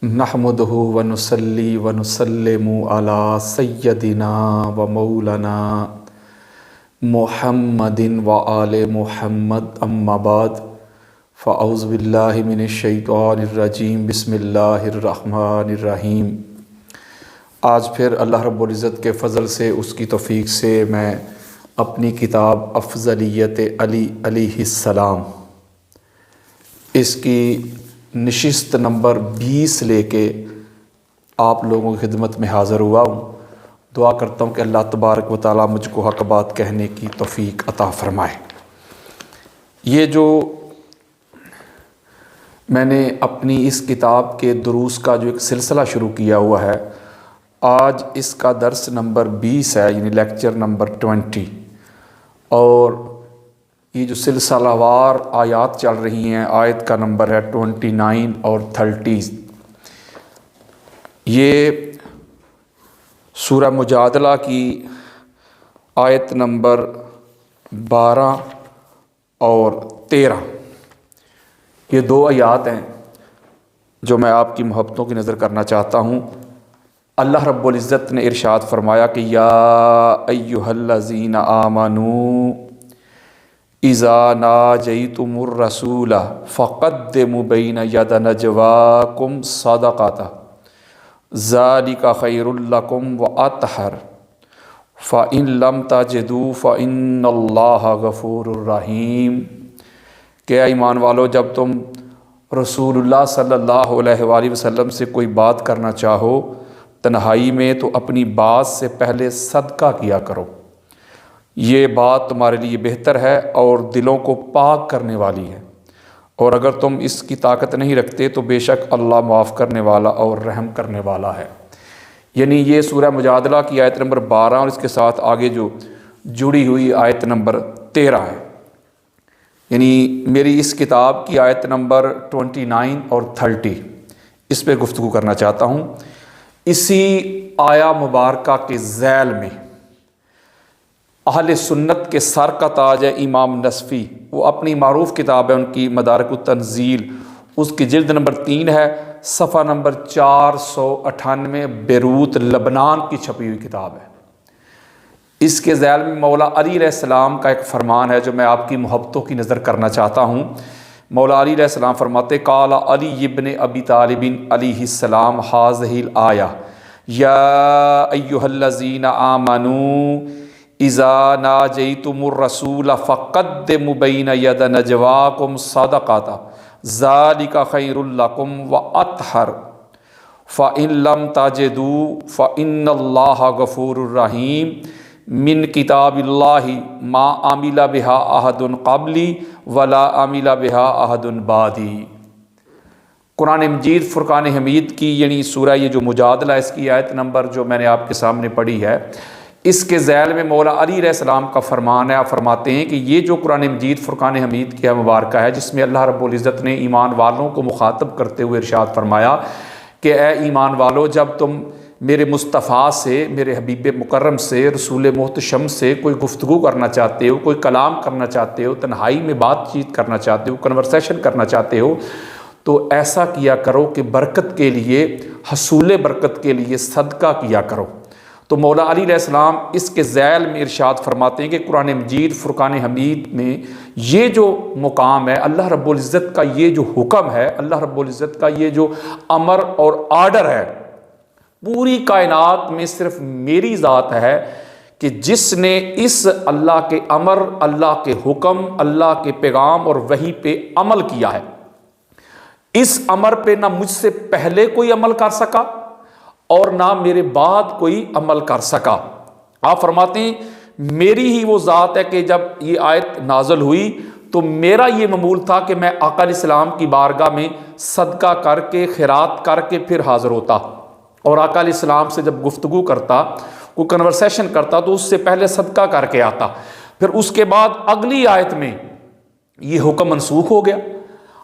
نحمدہ ونصلی ونسلم علی سیدنا و مولانا محمد و آل محمد اما بعد فاعوذ باللہ من الشیطان الرجیم بسم اللہ الرحمن الرحیم۔ آج پھر اللہ رب العزت کے فضل سے، اس کی توفیق سے، میں اپنی کتاب افضلیت علی علیہ السلام اس کی نشست نمبر 20 لے کے آپ لوگوں کی خدمت میں حاضر ہوا ہوں۔ دعا کرتا ہوں کہ اللہ تبارک و تعالیٰ مجھ کو حق بات کہنے کی توفیق عطا فرمائے۔ یہ جو میں نے اپنی اس کتاب کے دروس کا جو ایک سلسلہ شروع کیا ہوا ہے، آج اس کا درس نمبر 20 ہے، یعنی لیکچر نمبر 20، اور یہ جو سلسلہ وار آیات چل رہی ہیں، آیت کا نمبر ہے 29 اور 30۔ یہ سورہ مجادلہ کی آیت نمبر 12 اور 13، یہ دو آیات ہیں جو میں آپ کی محبتوں کی نظر کرنا چاہتا ہوں۔ اللہ رب العزت نے ارشاد فرمایا کہ یا ایھا الذین آمنوا اذا ناجیتم الرسول فقدموا بین ید نجواکم صدقۃ ذلک خیر لکم واطہر فإن لم تجدوا فإن اللہ غفور رحیم۔ کہ ایمان والو، جب تم رسول اللہ صلی اللہ علیہ وآلہ وسلم سے کوئی بات کرنا چاہو تنہائی میں، تو اپنی بات سے پہلے صدقہ کیا کرو، یہ بات تمہارے لیے بہتر ہے اور دلوں کو پاک کرنے والی ہے، اور اگر تم اس کی طاقت نہیں رکھتے تو بے شک اللہ معاف کرنے والا اور رحم کرنے والا ہے۔ یعنی یہ سورہ مجادلہ کی آیت نمبر 12 اور اس کے ساتھ آگے جو جڑی ہوئی آیت نمبر 13 ہے، یعنی میری اس کتاب کی آیت نمبر 29 اور 30، اس پہ گفتگو کرنا چاہتا ہوں۔ اسی آیا مبارکہ کے ذیل میں اہل سنت کے سر کا تاج ہے امام نصفی، وہ اپنی معروف کتاب ہے ان کی مدارک التنزیل، اس کی جلد نمبر 3 ہے، صفحہ نمبر 498، بیروت لبنان کی چھپی ہوئی کتاب ہے۔ اس کے ذیل میں مولا علی علیہ السلام کا ایک فرمان ہے جو میں آپ کی محبتوں کی نظر کرنا چاہتا ہوں۔ مولا علی علیہ السلام فرماتے قال علی ابن ابی طالب علیہ السلام ھذہ الآیہ یا ایھا الذین آمنوا اذا ناجیتم الرسول فقدموا بین ید نجواکم صدقۃ ذلک خیر لکم واطہر فإن لم تجدوا فإن اللہ غفور رحیم من کتاب اللہ ما عمل بہا احد قبلی ولا عمل بہا احد بعدی۔ قرآن مجید فرقان حمید کی، یعنی سورہ یہ جو مجادلہ، اس کی آیت نمبر جو میں نے آپ کے سامنے پڑھی ہے، اس کے ذیل میں مولا علی علیہ السلام کا فرمان ہے۔ آپ فرماتے ہیں کہ یہ جو قرآن مجید فرقان حمید کی مبارکہ ہے، جس میں اللہ رب العزت نے ایمان والوں کو مخاطب کرتے ہوئے ارشاد فرمایا کہ اے ایمان والو، جب تم میرے مصطفیٰ سے، میرے حبیب مکرم سے، رسول محتشم سے کوئی گفتگو کرنا چاہتے ہو، کوئی کلام کرنا چاہتے ہو، تنہائی میں بات چیت کرنا چاہتے ہو، کنورسیشن کرنا چاہتے ہو، تو ایسا کیا کرو کہ برکت کے لیے، حصول برکت کے لیے صدقہ کیا کرو۔ تو مولا علی علیہ السلام اس کے ذیل میں ارشاد فرماتے ہیں کہ قرآن مجید فرقان حمید میں یہ جو مقام ہے، اللہ رب العزت کا یہ جو حکم ہے، اللہ رب العزت کا یہ جو امر اور آرڈر ہے، پوری کائنات میں صرف میری ذات ہے کہ جس نے اس اللہ کے امر، اللہ کے حکم، اللہ کے پیغام اور وحی پہ عمل کیا ہے۔ اس امر پہ نہ مجھ سے پہلے کوئی عمل کر سکا اور نہ میرے بعد کوئی عمل کر سکا۔ آپ فرماتے ہیں میری ہی وہ ذات ہے کہ جب یہ آیت نازل ہوئی تو میرا یہ معمول تھا کہ میں آقا علیہ السلام کی بارگاہ میں صدقہ کر کے، خیرات کر کے پھر حاضر ہوتا، اور آقا علیہ السلام سے جب گفتگو کرتا، کوئی کنورسیشن کرتا، تو اس سے پہلے صدقہ کر کے آتا۔ پھر اس کے بعد اگلی آیت میں یہ حکم منسوخ ہو گیا۔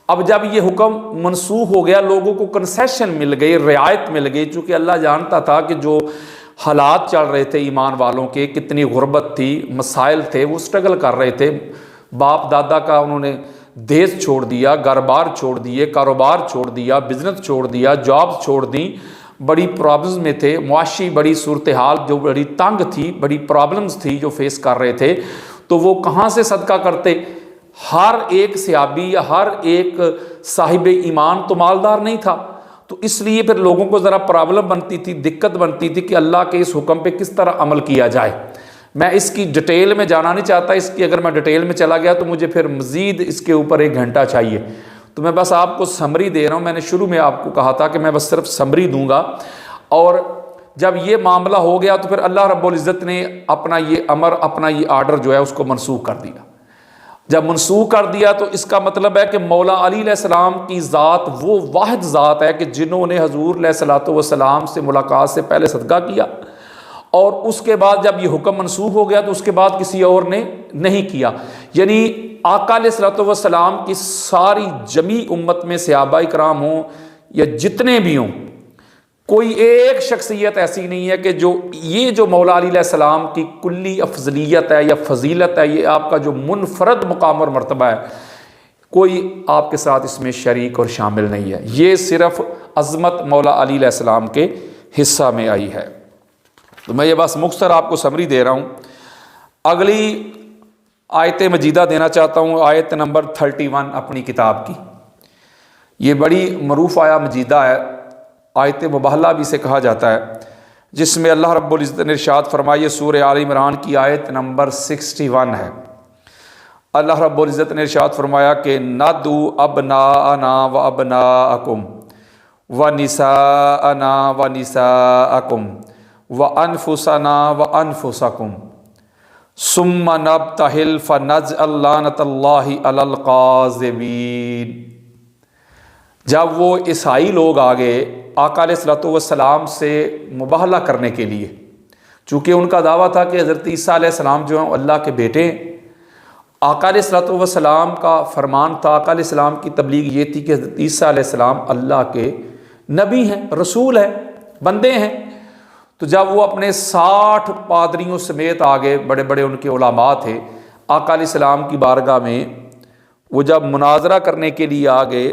اب جب یہ حکم منسوخ ہو گیا، لوگوں کو کنسیشن مل گئی، رعایت مل گئی، چونکہ اللہ جانتا تھا کہ جو حالات چل رہے تھے ایمان والوں کے، کتنی غربت تھی، مسائل تھے، وہ سٹرگل کر رہے تھے، باپ دادا کا انہوں نے دیس چھوڑ دیا، گھر بار چھوڑ دیے، کاروبار چھوڑ دیا، بزنس چھوڑ دیا، جاب چھوڑ دیں، بڑی پرابلمز میں تھے، معاشی بڑی صورتحال جو بڑی تنگ تھی، بڑی پرابلمز تھی جو فیس کر رہے تھے، تو وہ کہاں سے صدقہ کرتے؟ ہر ایک صحابی یا ہر ایک صاحب ایمان تو مالدار نہیں تھا، تو اس لیے پھر لوگوں کو ذرا پرابلم بنتی تھی، دقت بنتی تھی کہ اللہ کے اس حکم پہ کس طرح عمل کیا جائے۔ میں اس کی ڈیٹیل میں جانا نہیں چاہتا، اس کی اگر میں ڈیٹیل میں چلا گیا تو مجھے پھر مزید اس کے اوپر 1 گھنٹہ چاہیے، تو میں بس آپ کو سمری دے رہا ہوں۔ میں نے شروع میں آپ کو کہا تھا کہ میں بس صرف سمری دوں گا، اور جب یہ معاملہ ہو گیا تو پھر اللہ رب العزت نے اپنا یہ امر، اپنا یہ آرڈر جو ہے اس کو منسوخ کر دیا۔ جب منسوخ کر دیا تو اس کا مطلب ہے کہ مولا علی علیہ السلام کی ذات وہ واحد ذات ہے کہ جنہوں نے حضور علیہ الصلوۃ والسلام سے ملاقات سے پہلے صدقہ کیا، اور اس کے بعد جب یہ حکم منسوخ ہو گیا تو اس کے بعد کسی اور نے نہیں کیا۔ یعنی آقا علیہ الصلوۃ والسلام کی ساری جمی امت میں صحابہ کرام ہوں یا جتنے بھی ہوں، کوئی ایک شخصیت ایسی نہیں ہے کہ جو مولا علی علیہ السلام کی کلی افضلیت ہے یا فضیلت ہے، یہ آپ کا جو منفرد مقام اور مرتبہ ہے، کوئی آپ کے ساتھ اس میں شریک اور شامل نہیں ہے، یہ صرف عظمت مولا علی علیہ السلام کے حصہ میں آئی ہے۔ تو میں یہ بس مختصر آپ کو سمری دے رہا ہوں۔ اگلی آیت مجیدہ دینا چاہتا ہوں، آیت نمبر 31 اپنی کتاب کی۔ یہ بڑی معروف آیت مجیدہ ہے، آیت مباہلہ بھی اسے کہا جاتا ہے، جس میں اللہ رب العزت نے ارشاد فرمایا، سورہ آل عمران کی آیت نمبر 61 ہے۔ اللہ رب العزت نے ارشاد فرمایا کہ نَدْعُو أَبْنَاءَنَا وَأَبْنَاءَكُمْ وَنِسَاءَنَا وَنِسَاءَكُمْ وَأَنفُسَنَا وَأَنفُسَكُمْ ثُمَّ نَبْتَهِلْ فَنَجْعَلْ لَعْنَةَ اللَّهِ عَلَى الْكَاذِبِينَ۔ جب وہ عیسائی لوگ آگے آقا علیہ الصلوۃ والسلام سے مباہلہ کرنے کے لیے، چونکہ ان کا دعویٰ تھا کہ حضرت عیسیٰ علیہ السلام جو ہیں اللہ کے بیٹے ہیں، آقا علیہ الصلوۃ والسلام کا فرمان تھا، آقا علیہ السلام کی تبلیغ یہ تھی کہ حضرت عیسیٰ علیہ السلام اللہ کے نبی ہیں، رسول ہیں، بندے ہیں۔ تو جب وہ اپنے 60 پادریوں سمیت آگے، بڑے بڑے ان کے علماء تھے، آقا علیہ السلام کی بارگاہ میں وہ جب مناظرہ کرنے کے لیے آگے،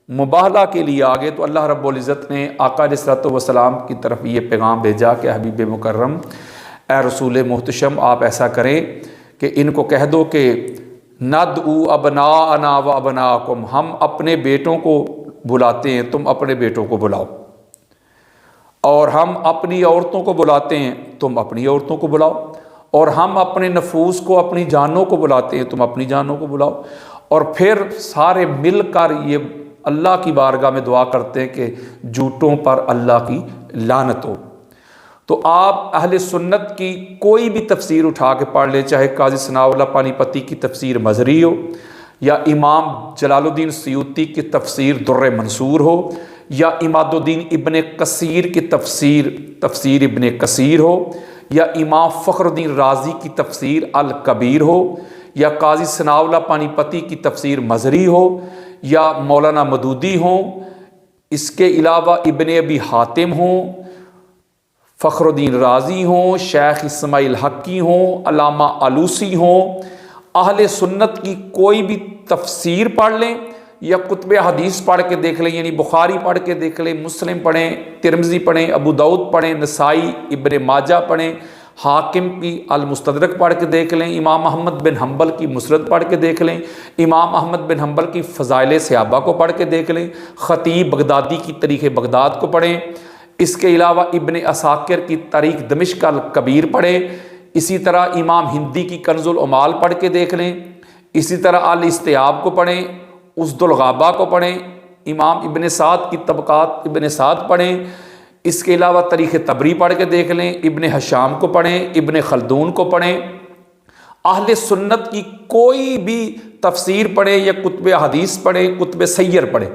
مباہلہ کے لیے آگے، تو اللہ رب العزت نے آقا علیہ الصلوۃ والسلام کی طرف یہ پیغام بھیجا کہ حبیب مکرم، اے رسول محتشم، آپ ایسا کریں کہ ان کو کہہ دو کہ نَدْعُو أَبْنَاءَنَا وَأَبْنَاءَكُمْ، ہم اپنے بیٹوں کو بلاتے ہیں، تم اپنے بیٹوں کو بلاؤ، اور ہم اپنی عورتوں کو بلاتے ہیں، تم اپنی عورتوں کو بلاؤ، اور ہم اپنے نفوس کو، اپنی جانوں کو بلاتے ہیں، تم اپنی جانوں کو بلاؤ، اور پھر سارے مل کر یہ اللہ کی بارگاہ میں دعا کرتے ہیں کہ جھوٹوں پر اللہ کی لعنت ہو۔ تو آپ اہل سنت کی کوئی بھی تفسیر اٹھا کے پڑھ لیں، چاہے قاضی ثناء اللہ پانی پتی کی تفسیر مظہری ہو، یا امام جلال الدین سیوطی کی تفسیر در منصور ہو، یا عماد الدین ابن کثیر کی تفسیر ابن کثیر ہو، یا امام فخر الدین رازی کی تفسیر الکبیر ہو، یا قاضی ثناء اللہ پانی پتی کی تفسیر مظہری ہو، یا مولانا مدودی ہوں، اس کے علاوہ ابن ابی حاتم ہوں، فخر الدین رازی ہوں، شیخ اسماعیل حقی ہوں، علامہ آلوسی ہوں، اہل سنت کی کوئی بھی تفسیر پڑھ لیں، یا کتب حدیث پڑھ کے دیکھ لیں، یعنی بخاری پڑھ کے دیکھ لیں، مسلم پڑھیں، ترمذی پڑھیں، ابو داؤد پڑھیں، نسائی، ابن ماجہ پڑھیں، حاکم کی المستدرک پڑھ کے دیکھ لیں، امام احمد بن حنبل کی مسند پڑھ کے دیکھ لیں، امام احمد بن حنبل کی فضائل صحابہ کو پڑھ کے دیکھ لیں، خطیب بغدادی کی تاریخ بغداد کو پڑھیں، اس کے علاوہ ابن عساکر کی تاریخ دمشق الکبیر پڑھیں، اسی طرح امام ہندی کی کنز العمال پڑھ کے دیکھ لیں، اسی طرح الاستیاب کو پڑھیں، اسد الغابہ کو پڑھیں، امام ابن سعد کی طبقات ابن سعد پڑھیں، اس کے علاوہ تاریخ طبری پڑھ کے دیکھ لیں، ابن حشام کو پڑھیں، ابن خلدون کو پڑھیں، اہل سنت کی کوئی بھی تفسیر پڑھیں یا کتب حدیث پڑھیں، کتب سیر پڑھیں،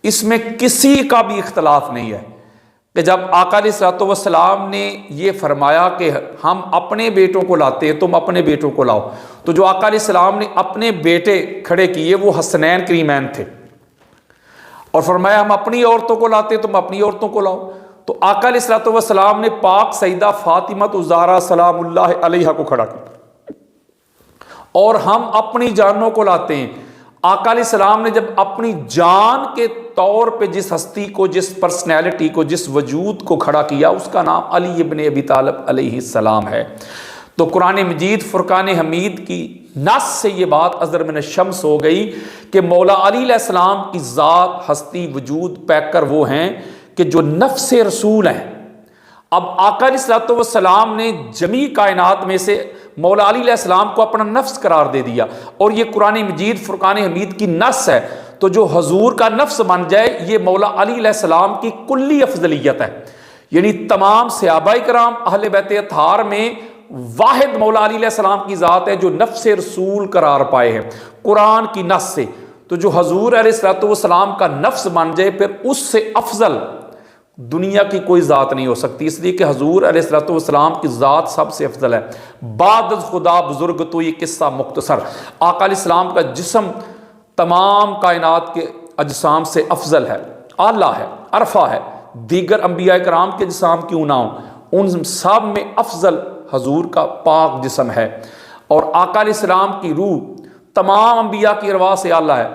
اس میں کسی کا بھی اختلاف نہیں ہے کہ جب آقا علیہ الصلوۃ والسلام نے یہ فرمایا کہ ہم اپنے بیٹوں کو لاتے ہیں، تم اپنے بیٹوں کو لاؤ، تو جو آقا علیہ السلام نے اپنے بیٹے کھڑے کیے وہ حسنین کریمین تھے، اور فرمایا ہم اپنی عورتوں کو لاتے ہیں، تم اپنی عورتوں کو لاؤ، تو آقا علیہ الصلوۃ والسلام نے پاک سیدہ فاطمہ الزہرا سلام اللہ علیہا کو کھڑا کیا، اور ہم اپنی جانوں کو لاتے ہیں، آقا علیہ السلام نے جب اپنی جان کے طور پہ جس ہستی کو، جس پرسنالٹی کو، جس وجود کو کھڑا کیا، اس کا نام علی ابن ابی طالب علیہ السلام ہے۔ تو قرآن مجید فرقان حمید کی نص سے یہ بات اظہر من الشمس ہو گئی کہ مولا علی علیہ السلام کی ذات، ہستی، وجود، پیکر وہ ہیں کہ جو نفس رسول ہیں۔ اب آقا علیہ السلام نے جمیع کائنات میں سے مولا علی علیہ السلام کو اپنا نفس قرار دے دیا، اور یہ قرآن مجید فرقان حمید کی نص ہے۔ تو جو حضور کا نفس بن جائے، یہ مولا علی علیہ السلام کی کلی افضلیت ہے۔ یعنی تمام صحابہ کرام، اہل بیت اطہار میں واحد مولا علی علیہ السلام کی ذات ہے جو نفس رسول قرار پائے ہیں قرآن کی نص سے۔ تو جو حضور علیہ السلام کا نفس بن جائے، پھر اس سے افضل دنیا کی کوئی ذات نہیں ہو سکتی، اس لیے کہ حضور علیہ السلام کی ذات سب سے افضل ہے۔ بعد از خدا بزرگ تو یہ قصہ مختصر، آقا علیہ السلام کا جسم تمام کائنات کے اجسام سے افضل ہے، اعلیٰ ہے، عرفہ ہے۔ دیگر انبیاء کرام کے جسام کیوں نہ ہوں، ان سب میں افضل حضور کا پاک جسم ہے۔ اور آقا علیہ السلام کی روح تمام انبیاء کی ارواح سے اعلیٰ ہے۔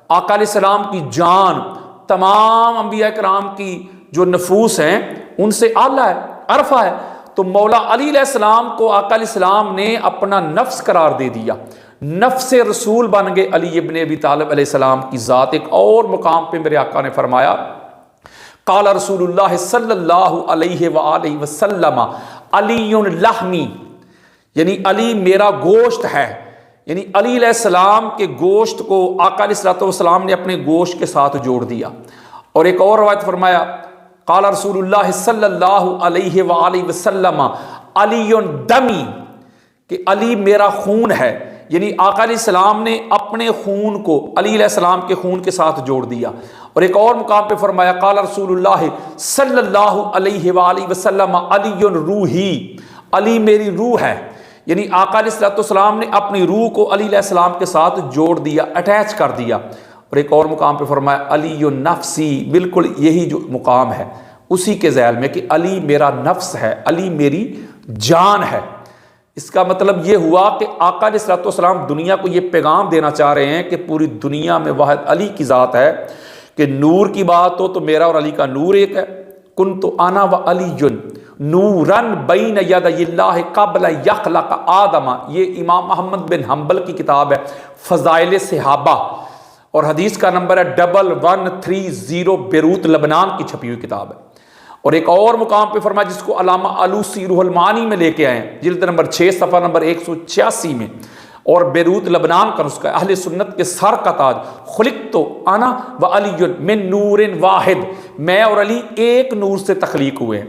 آقا علیہ السلام کی جان تمام انبیاء کرام کی جو نفوس ہیں ان سے اعلیٰ ہے، عرفہ ہے۔ تو مولا علی علیہ السلام کو آقا علیہ السلام نے اپنا نفس قرار دے دیا، نفس رسول بن گئے علی ابن ابی طالب علیہ السلام کی ذات۔ ایک اور مقام پہ میرے آقا نے فرمایا، قال رسول اللہ صلی اللہ علیہ وآلہ وسلم علی لحمی، یعنی علی میرا گوشت ہے۔ یعنی علی علیہ السلام کے گوشت کو آقا علیہ السلام نے اپنے گوشت کے ساتھ جوڑ دیا۔ اور ایک اور روایت فرمایا، قال رسول اللہ صلی اللہ علیہ وآلہ وسلم علی دمی، کہ علی میرا خون ہے۔ یعنی آقا علیہ السلام نے اپنے خون کو علی علیہ السلام کے خون کے ساتھ جوڑ دیا۔ اور ایک اور مقام پہ فرمایا، قال رسول اللہ صلی اللہ علیہ وآلہ وسلم علی روحی، علی میری روح ہے۔ یعنی آقا علیہ السلام نے اپنی روح کو علی علیہ السلام کے ساتھ جوڑ دیا، اٹیچ کر دیا۔ اور ایک اور مقام پہ فرمایا علی نفسی، بالکل یہی جو مقام ہے اسی کے ذیل میں کہ علی میرا نفس ہے، علی میری جان ہے۔ اس کا مطلب یہ ہوا کہ آقا علیہ السلام دنیا کو یہ پیغام دینا چاہ رہے ہیں کہ پوری دنیا میں واحد علی کی ذات ہے، کہ نور کی بات ہو تو میرا اور علی کا نور ایک ہے۔ کنت انا و علی نورن بین یدی اللہ قبل یخلق آدم، یہ امام محمد بن حنبل کی کتاب ہے فضائل صحابہ، اور حدیث کا نمبر ہے 1130، بیروت لبنان کی چھپی ہوئی کتاب ہے۔ اور ایک اور مقام پہ فرمایا جس کو علامہ آلوسی روح المعانی میں لے کے آئے ہیں، جلد نمبر 6 صفحہ نمبر 186 میں، اور بیروت لبنان کا نسخہ، اہل سنت کے سر کا تاج، خلقت انا و علی من نور واحد، میں اور علی ایک نور سے تخلیق ہوئے ہیں۔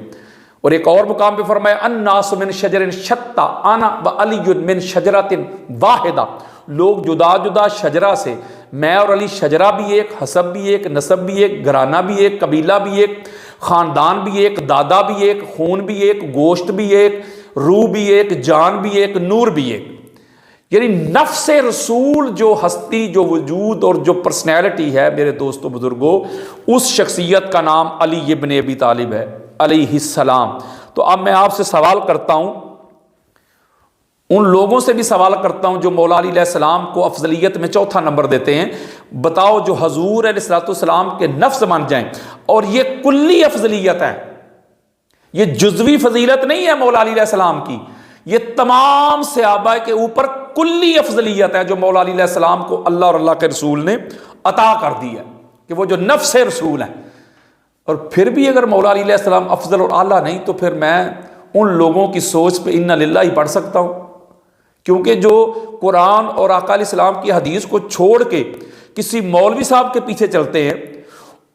اور ایک اور مقام پہ فرمایا الناس من شجر شتى انا و علی من شجرۃ واحدہ، لوگ جدا جدا شجرہ سے، میں اور علی شجرہ بھی ایک، حسب بھی ایک، نسب بھی ایک، گھرانہ بھی ایک، قبیلہ بھی ایک، خاندان بھی ایک، دادا بھی ایک، خون بھی ایک، گوشت بھی ایک، روح بھی ایک، جان بھی ایک، نور بھی ایک۔ یعنی نفس رسول جو ہستی، جو وجود اور جو پرسنالٹی ہے میرے دوستوں بزرگوں، اس شخصیت کا نام علی ابن ابی طالب ہے علیہ السلام۔ تو اب میں آپ سے سوال کرتا ہوں، ان لوگوں سے بھی سوال کرتا ہوں جو مولا علی علیہ السلام کو افضلیت میں چوتھا نمبر دیتے ہیں، بتاؤ جو حضور علیہ السلام کے نفس بن جائیں، اور یہ کلی افضلیت ہے، یہ جزوی فضیلت نہیں ہے مولا علی علیہ السلام کی، یہ تمام صحابہ کے اوپر کلی افضلیت ہے جو مولا علی علیہ السلام کو اللہ اور اللہ کے رسول نے عطا کر دی ہے، کہ وہ جو نفس رسول ہے۔ اور پھر بھی اگر مولا علی علیہ السلام افضل اور اعلیٰ نہیں، تو پھر میں ان لوگوں کی سوچ پہ انا للہ ہی پڑھ سکتا ہوں، کیونکہ جو قرآن اور آقا علیہ السلام کی حدیث کو چھوڑ کے کسی مولوی صاحب کے پیچھے چلتے ہیں،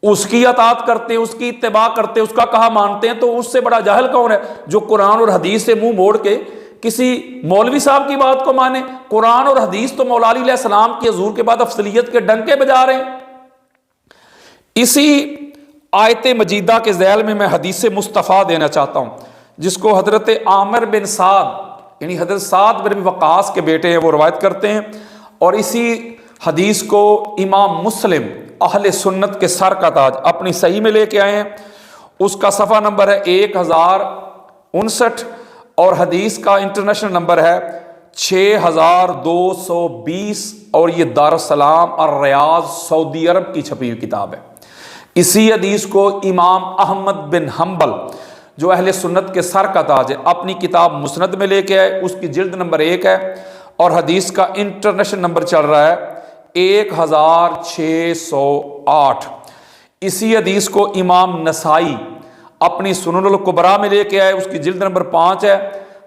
اس کی اطاعت کرتے ہیں، اس کی اتباع کرتے ہیں، اس کا کہا مانتے ہیں، تو اس سے بڑا جاہل کون ہے جو قرآن اور حدیث سے منہ موڑ کے کسی مولوی صاحب کی بات کو مانے؟ قرآن اور حدیث تو مولا علی علیہ السلام کی حضور کے بعد افضلیت کے ڈنکے بجا رہے ہیں۔ اسی آیت مجیدہ کے ذیل میں میں حدیث مصطفیٰ دینا چاہتا ہوں، جس کو حضرت عامر بن سعد، یعنی حضرت سعد بن وقاص کے بیٹے ہیں، وہ روایت کرتے ہیں، اور اسی حدیث کو امام مسلم اہل سنت کے سر کا تاج اپنی صحیح میں لے کے آئے ہیں۔ اس کا صفحہ نمبر ہے 1059، اور حدیث کا انٹرنیشنل نمبر ہے 6220 اور یہ دارالسلام الریاض سعودی عرب کی چھپی ہوئی کتاب ہے۔ اسی حدیث کو امام احمد بن حنبل جو اہل سنت کے سر کا تاج ہے اپنی کتاب مسند میں لے کے آئے، اس کی جلد نمبر 1 ہے اور حدیث کا انٹرنیشنل نمبر چل رہا ہے 1608۔ اسی حدیث کو امام نسائی اپنی سنن الکبریٰ میں لے کے آئے، اس کی جلد نمبر 5 ہے،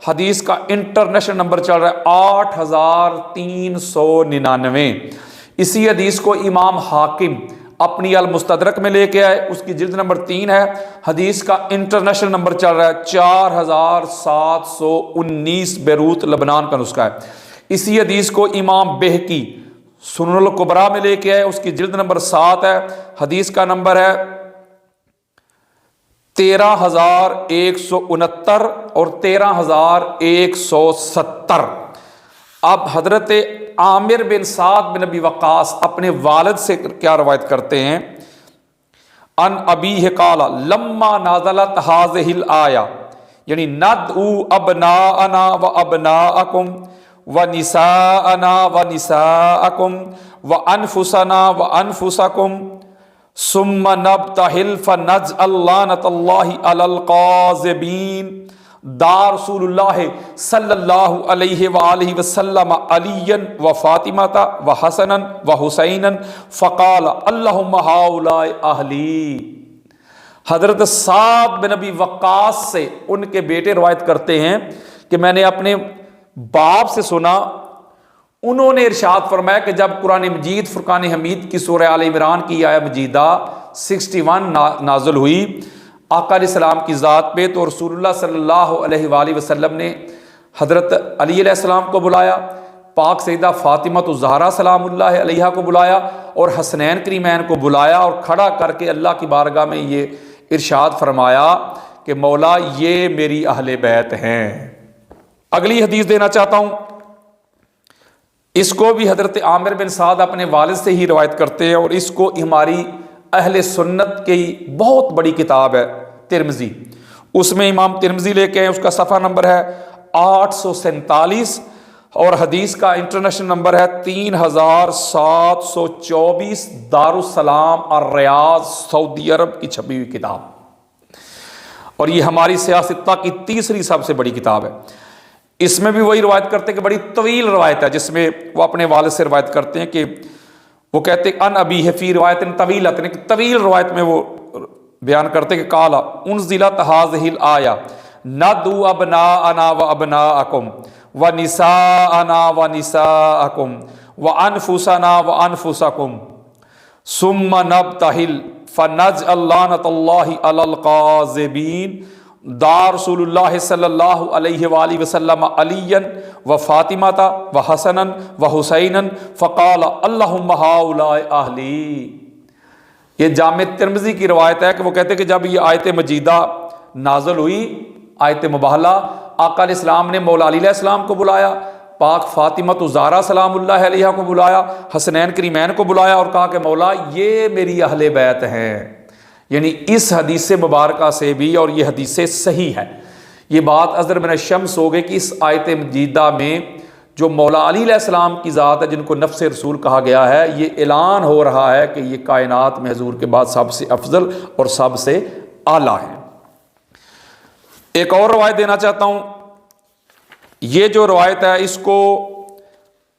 حدیث کا انٹرنیشنل نمبر چل رہا ہے 8399۔ اسی حدیث کو امام حاکم اپنی المستدرک میں لے کے آئے، اس کی جلد نمبر 3 ہے، حدیث کا انٹرنیشنل نمبر چل رہا ہے 4719، بیروت لبنان کا نسخہ ہے۔ اسی حدیث کو امام بہقی سنن الکبریٰ میں لے کے آئے، اس کی جلد نمبر 7 ہے، حدیث کا نمبر ہے 13169 اور 13170۔ اب حضرت عامر بن سعد بن ابی وقاص اپنے والد سے کیا روایت کرتے ہیں؟ ان ابیہ قال لما نازلت هذه الآیہ، یعنی ندعو ابناءنا وابناءکم ونساءنا ونساءکم وانفسنا وانفسکم ثم نبتہل فنجعل لعنۃ اللہ علی القاذبین، دار رسول اللہ صلی اللہ علیہ وآلہ وسلم علی و فاطمہ و حسنا و حسینا فقال اللہم ہؤلاء اہلی۔ حضرت سعد بن ابی وقاص سے ان کے بیٹے روایت کرتے ہیں کہ میں نے اپنے باپ سے سنا، انہوں نے ارشاد فرمایا کہ جب قرآن مجید فرقان حمید کی سورہ آل عمران کی آیہ مجیدہ 61 نازل ہوئی آقا علیہ السلام کی ذات پہ، تو رسول اللہ صلی اللہ علیہ وآلہ وسلم نے حضرت علی علیہ السلام کو بلایا، پاک سیدہ فاطمہ الزہرا سلام اللہ علیہا کو بلایا اور حسنین کریمین کو بلایا اور کھڑا کر کے اللہ کی بارگاہ میں یہ ارشاد فرمایا کہ مولا یہ میری اہل بیت ہیں۔ اگلی حدیث دینا چاہتا ہوں، اس کو بھی حضرت عامر بن سعد اپنے والد سے ہی روایت کرتے ہیں اور اس کو ہماری اہل سنت کی بہت بڑی کتاب ہے ترمذی، اس میں امام ترمذی لے کے ہیں، اس کا صفحہ نمبر ہے 847 اور حدیث کا انٹرنیشنل نمبر ہے 3724، دارالسلام الریاض سعودی عرب کی چھپی ہوئی کتاب، اور یہ ہماری سیاستہ کی تیسری سب سے بڑی کتاب ہے۔ اس میں بھی وہی روایت کرتے ہیں کہ بڑی طویل روایت ہے، جس میں وہ اپنے والد سے روایت کرتے ہیں کہ وہ کہتے ہیں ان ابی فی روایت طویلۃ، طویل روایت میں وہ بیان کرتے کہ قال انزلت هذه الآیہ ندعو ابناءنا وابناءکم ونساءنا ونساءکم وانفسنا وانفسکم ثم نبتہل فنجعل لعنۃ اللہ علی القاذبین، دار رسول اللہ صلی اللہ علیہ وآلہ وسلم علی و فاطمہ و حسنا و حسینا فقال اللہم ہؤلاء اہلی۔ یہ جامع ترمذی کی روایت ہے کہ وہ کہتے ہیں کہ جب یہ آیت مجیدہ نازل ہوئی، آیت مباہلہ، آقا علیہ السلام نے مولا علی علیہ السلام کو بلایا، پاک فاطمہ الزہرا سلام اللہ علیہا کو بلایا، حسنین کریمین کو بلایا اور کہا کہ مولا یہ میری اہل بیت ہیں۔ یعنی اس حدیث مبارکہ سے بھی، اور یہ حدیث صحیح ہے، یہ بات اظہر من الشمس ہو گئی کہ اس آیت مجیدہ میں جو مولا علی علیہ السلام کی ذات ہے جن کو نفس رسول کہا گیا ہے، یہ اعلان ہو رہا ہے کہ یہ کائنات میں حضور کے بعد سب سے افضل اور سب سے اعلیٰ ہیں۔ ایک اور روایت دینا چاہتا ہوں، یہ جو روایت ہے اس کو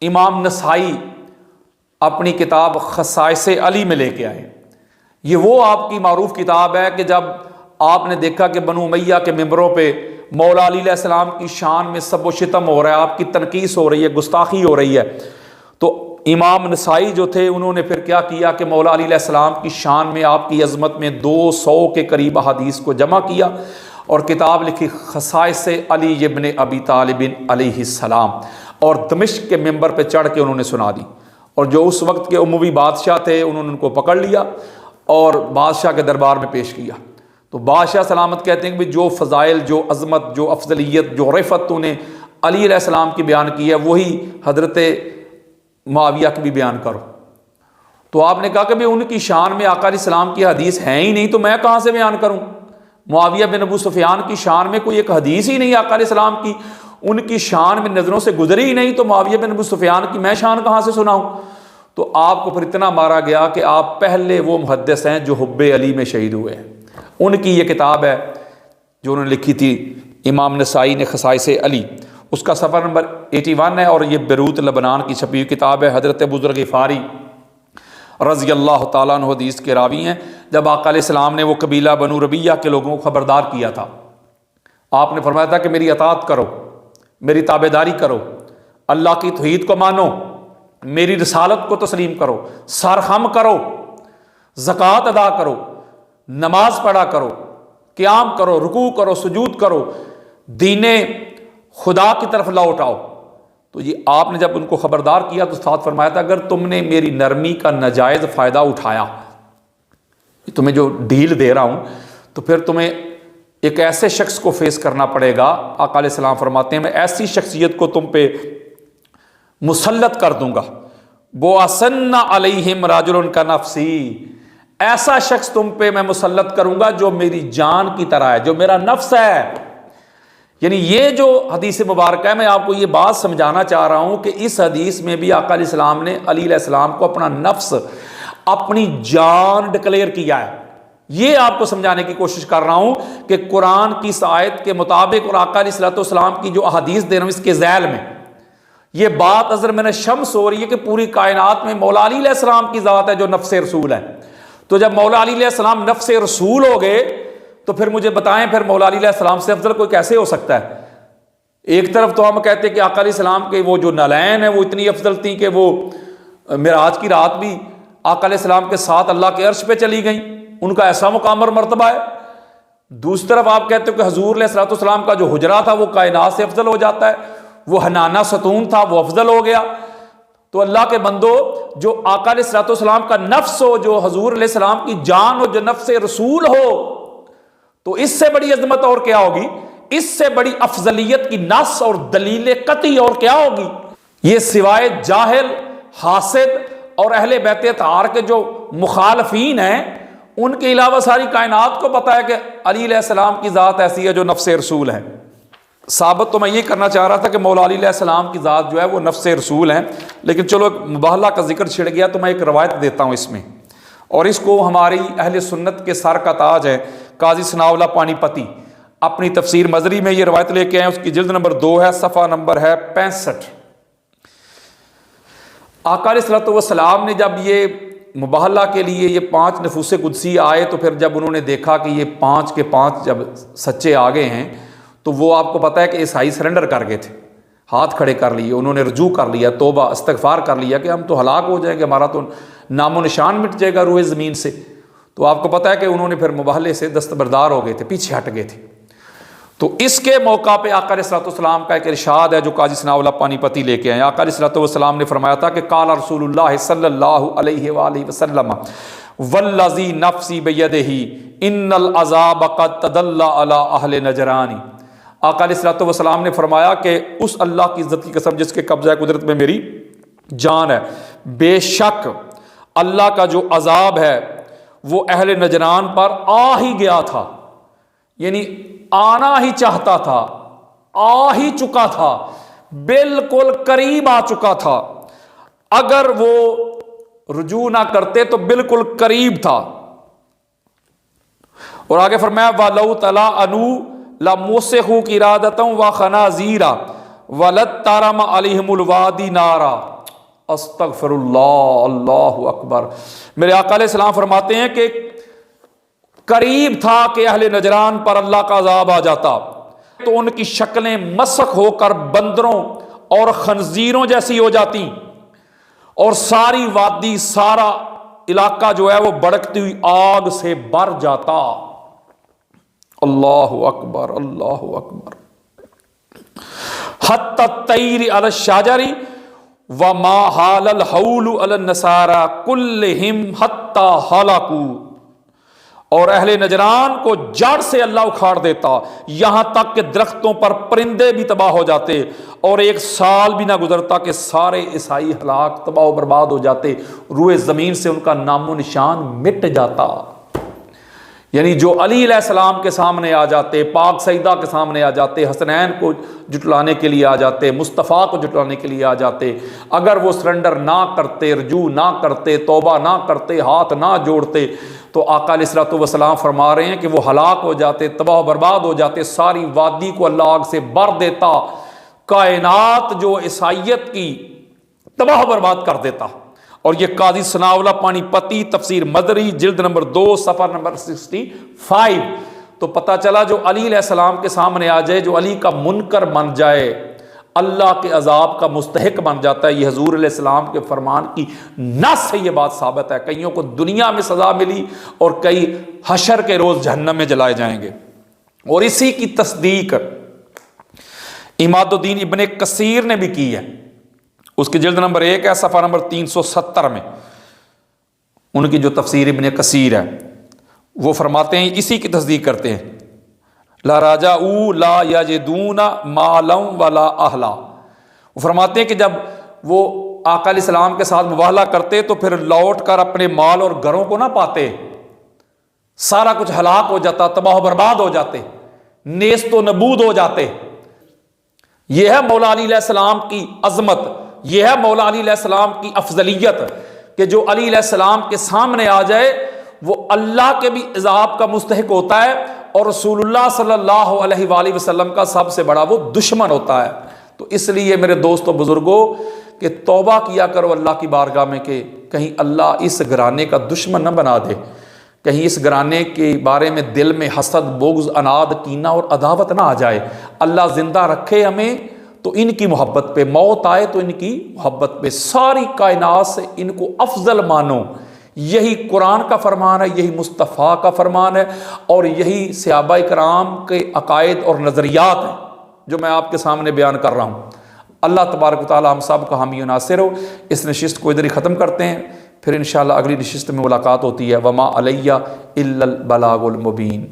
امام نسائی اپنی کتاب خصائص علی میں لے کے آئے۔ یہ وہ آپ کی معروف کتاب ہے کہ جب آپ نے دیکھا کہ بنو امیہ کے ممبروں پہ مولا علی علیہ السلام کی شان میں سب و شتم ہو رہا ہے، آپ کی تنقیص ہو رہی ہے، گستاخی ہو رہی ہے، تو امام نسائی جو تھے انہوں نے پھر کیا کیا کہ مولا علی علیہ السلام کی شان میں، آپ کی عظمت میں 200 کے قریب احادیث کو جمع کیا اور کتاب لکھی خصائص علی ابن ابی طالب علیہ السلام، اور دمشق کے ممبر پہ چڑھ کے انہوں نے سنا دی، اور جو اس وقت کے اموی بادشاہ تھے انہوں نے ان کو پکڑ لیا اور بادشاہ کے دربار میں پیش کیا۔ تو بادشاہ سلامت کہتے ہیں کہ جو فضائل، جو عظمت، جو افضلیت، جو رفعت تو نے علی علیہ السلام کی بیان کی ہے وہی حضرت معاویہ کی بھی بیان کرو۔ تو آپ نے کہا کہ بھی ان کی شان میں آقا علیہ السلام کی حدیث ہے ہی نہیں، تو میں کہاں سے بیان کروں؟ معاویہ بن ابو سفیان کی شان میں کوئی ایک حدیث ہی نہیں آقا علیہ السلام کی، ان کی شان میں نظروں سے گزری ہی نہیں، تو معاویہ بن ابو سفیان کی میں شان کہاں سے سناؤں؟ تو آپ کو پھر اتنا مارا گیا کہ آپ پہلے وہ محدث ہیں جو حب علی میں شہید ہوئے ہیں۔ ان کی یہ کتاب ہے جو انہوں نے لکھی تھی امام نسائی نے، خصائص علی، اس کا صفحہ نمبر 81 ہے، اور یہ بیروت لبنان کی چھپی ہوئی کتاب ہے۔ حضرت ابو ذر غفاری رضی اللہ تعالیٰ عنہ حدیث کے راوی ہیں۔ جب آقا علیہ السلام نے وہ قبیلہ بنو ربیہ کے لوگوں کو خبردار کیا تھا، آپ نے فرمایا تھا کہ میری اطاعت کرو، میری تابعداری کرو، اللہ کی توحید کو مانو، میری رسالت کو تسلیم کرو، سرخم کرو، زکوٰۃ ادا کرو، نماز پڑھا کرو، قیام کرو، رکوع کرو، سجود کرو، دین خدا کی طرف لوٹ آؤ۔ تو یہ آپ نے جب ان کو خبردار کیا تو ساتھ فرمایا تھا اگر تم نے میری نرمی کا ناجائز فائدہ اٹھایا، تمہیں جو ڈھیل دے رہا ہوں، تو پھر تمہیں ایک ایسے شخص کو فیس کرنا پڑے گا۔ آقا علیہ السلام فرماتے ہیں میں ایسی شخصیت کو تم پہ مسلط کر دوں گا، بواسن علیہم رجل کا نفسی، ایسا شخص تم پہ میں مسلط کروں گا جو میری جان کی طرح ہے، جو میرا نفس ہے۔ یعنی یہ جو حدیث مبارکہ ہے، میں آپ کو یہ بات سمجھانا چاہ رہا ہوں کہ اس حدیث میں بھی آقا علیہ السلام نے علی علیہ السلام کو اپنا نفس، اپنی جان ڈکلیئر کیا ہے۔ یہ آپ کو سمجھانے کی کوشش کر رہا ہوں کہ قرآن کی اس آیت کے مطابق اور آقا علیہ السلام کی جو احادیث دے رہا ہوں اس کے ذیل میں یہ بات اثر من الشمس ہو رہی ہے کہ پوری کائنات میں مولا علی علیہ السلام کی ذات ہے جو نفس رسول ہے۔ تو جب مولا علی علیہ السلام نفس رسول ہو گئے تو پھر مجھے بتائیں پھر مولا علی علیہ السلام سے افضل کوئی کیسے ہو سکتا ہے؟ ایک طرف تو ہم کہتے ہیں کہ آقا علیہ السلام کے وہ جو نالین ہیں وہ اتنی افضل تھیں کہ وہ معراج کی رات بھی آقا علیہ السلام کے ساتھ اللہ کے عرش پہ چلی گئیں، ان کا ایسا مقام اور مرتبہ ہے۔ دوسری طرف آپ کہتے ہو کہ حضور علیہ السلام کا جو حجرہ تھا وہ کائنات سے افضل ہو جاتا ہے، وہ حنانہ ستون تھا وہ افضل ہو گیا۔ تو اللہ کے بندو، جو آقا علیہ السلام کا نفس ہو، جو حضور علیہ السلام کی جان ہو، جو نفس رسول ہو، تو اس سے بڑی عظمت اور کیا ہوگی؟ اس سے بڑی افضلیت کی نص اور دلیل قطعی اور کیا ہوگی؟ یہ سوائے جاہل، حاسد اور اہل بیت اطہار کے جو مخالفین ہیں ان کے علاوہ ساری کائنات کو پتہ ہے کہ علی علیہ السلام کی ذات ایسی ہے جو نفس رسول ہے۔ ثابت تو میں یہ کرنا چاہ رہا تھا کہ مولا علی علیہ السلام کی ذات جو ہے وہ نفس رسول ہے، لیکن چلو ایک مباہلہ کا ذکر چھڑ گیا تو میں ایک روایت دیتا ہوں اس میں، اور اس کو ہماری اہل سنت کے سر کا تاج ہے قاضی ثناء اللہ پانی پتی اپنی تفسیر مظری میں یہ روایت لے کے آئے، اس کی جلد نمبر 2 ہے، صفحہ نمبر ہے 65۔ آقا علیہ السلام نے جب یہ مباہلہ کے لیے یہ 5 نفوس قدسی آئے تو پھر جب انہوں نے دیکھا کہ یہ 5 کے 5 جب سچے آ گئے ہیں تو وہ آپ کو پتہ ہے کہ عیسائی سرنڈر کر گئے تھے، ہاتھ کھڑے کر لیے، انہوں نے رجوع کر لیا، توبہ استغفار کر لیا کہ ہم تو ہلاک ہو جائیں گے، ہمارا تو نام و نشان مٹ جائے گا روئے زمین سے۔ تو آپ کو پتہ ہے کہ انہوں نے پھر مباہلے سے دستبردار ہو گئے تھے، پیچھے ہٹ گئے تھے۔ تو اس کے موقع پہ آقا علیہ السلام کا ایک ارشاد ہے جو قاضی ثناء اللہ پانی پتی لے کے آئے۔ آقا علیہ السلام نے فرمایا تھا کہ قال رسول اللہ صلی اللہ علیہ وآلہ وسلم والذی نفسی بیدہ ان العذاب قد تدلی علی اہل نجران۔ آقا علیہ السلام نے فرمایا کہ اس اللہ کی عزت کی قسم جس کے قبضہ قدرت میں میری جان ہے، بے شک اللہ کا جو عذاب ہے وہ اہل نجران پر آ ہی گیا تھا، یعنی آنا ہی چاہتا تھا، آ ہی چکا تھا، بالکل قریب آ چکا تھا، اگر وہ رجوع نہ کرتے تو بالکل قریب تھا۔ اور آگے فرمایا وَلَوْ تَلَأَنُوا لَمُسِخُوا قِرَادَةً وَخَنَازِيرَ وَلَتَّرَمَ عَلَيْهِمُ الْوَادِي نَارًا۔ استغفر اللہ، اللہ اکبر۔ میرے آقا علیہ السلام فرماتے ہیں کہ قریب تھا کہ اہل نجران پر اللہ کا عذاب آ جاتا تو ان کی شکلیں مسخ ہو کر بندروں اور خنزیروں جیسی ہو جاتی اور ساری وادی، سارا علاقہ جو ہے وہ بھڑکتی ہوئی آگ سے بھر جاتا۔ اللہ اکبر، اللہ اکبر۔ حتی الطیر علی الشجر وما حال الحول علی النصارى کلہم حتی ہلاکوا۔ اور اہل نجران کو جڑ سے اللہ اکھاڑ دیتا، یہاں تک کہ درختوں پر پرندے بھی تباہ ہو جاتے، اور 1 سال بھی نہ گزرتا کہ سارے عیسائی ہلاک، تباہ و برباد ہو جاتے، روئے زمین سے ان کا نام و نشان مٹ جاتا۔ یعنی جو علی علیہ السلام کے سامنے آ جاتے، پاک سیدہ کے سامنے آ جاتے، حسنین کو جٹلانے کے لیے آ جاتے، مصطفیٰ کو جٹلانے کے لیے آ جاتے، اگر وہ سرنڈر نہ کرتے، رجوع نہ کرتے، توبہ نہ کرتے، ہاتھ نہ جوڑتے، تو آقا علیہ الصلوۃ والسلام فرما رہے ہیں کہ وہ ہلاک ہو جاتے، تباہ و برباد ہو جاتے، ساری وادی کو اللہ آگ سے بھر دیتا، کائنات جو عیسائیت کی تباہ و برباد کر دیتا۔ اور یہ قاضی ثناء اللہ پانی پتی تفسیر مدری جلد نمبر 2 صفحہ نمبر 65۔ تو پتہ چلا جو علی علیہ السلام کے سامنے آ جائے، جو علی کا منکر بن جائے، اللہ کے عذاب کا مستحق بن جاتا ہے۔ یہ حضور علیہ السلام کے فرمان کی نص سے یہ بات ثابت ہے۔ کئیوں کو دنیا میں سزا ملی اور کئی حشر کے روز جہنم میں جلائے جائیں گے۔ اور اسی کی تصدیق عماد الدین ابن کثیر نے بھی کی ہے، اس کی جلد نمبر 1 ہے صفحہ نمبر 370 میں، ان کی جو تفسیر ابن کثیر ہے وہ فرماتے ہیں، اسی کی تصدیق کرتے ہیں، لا راجعوا لا یجدون مالا ولا اہلا۔ وہ فرماتے ہیں کہ جب وہ آقا علیہ السلام کے ساتھ مباہلہ کرتے تو پھر لوٹ کر اپنے مال اور گھروں کو نہ پاتے، سارا کچھ ہلاک ہو جاتا، تباہ و برباد ہو جاتے، نیست و نبود ہو جاتے۔ یہ ہے مولا علی علیہ السلام کی عظمت، یہ ہے مولا علی علیہ السلام کی افضلیت، کہ جو علی علیہ السلام کے سامنے آ جائے وہ اللہ کے بھی عذاب کا مستحق ہوتا ہے، اور رسول اللہ صلی اللہ علیہ وآلہ وسلم کا سب سے بڑا وہ دشمن ہوتا ہے۔ تو اس لیے میرے دوستو بزرگوں کہ توبہ کیا کرو اللہ کی بارگاہ میں، کہ کہیں اللہ اس گھرانے کا دشمن نہ بنا دے، کہیں اس گھرانے کے بارے میں دل میں حسد، بغض، عناد، کینہ اور عداوت نہ آ جائے۔ اللہ زندہ رکھے ہمیں تو ان کی محبت پہ، موت آئے تو ان کی محبت پہ، ساری کائنات سے ان کو افضل مانو۔ یہی قرآن کا فرمان ہے، یہی مصطفیٰ کا فرمان ہے، اور یہی صحابہ کرام کے عقائد اور نظریات ہیں جو میں آپ کے سامنے بیان کر رہا ہوں۔ اللہ تبارک و تعالی ہم سب کا حامی و ناصر ہو۔ اس نشست کو ادھر ہی ختم کرتے ہیں، پھر انشاءاللہ اگلی نشست میں ملاقات ہوتی ہے۔ وما علیہ الا البلاغ المبین۔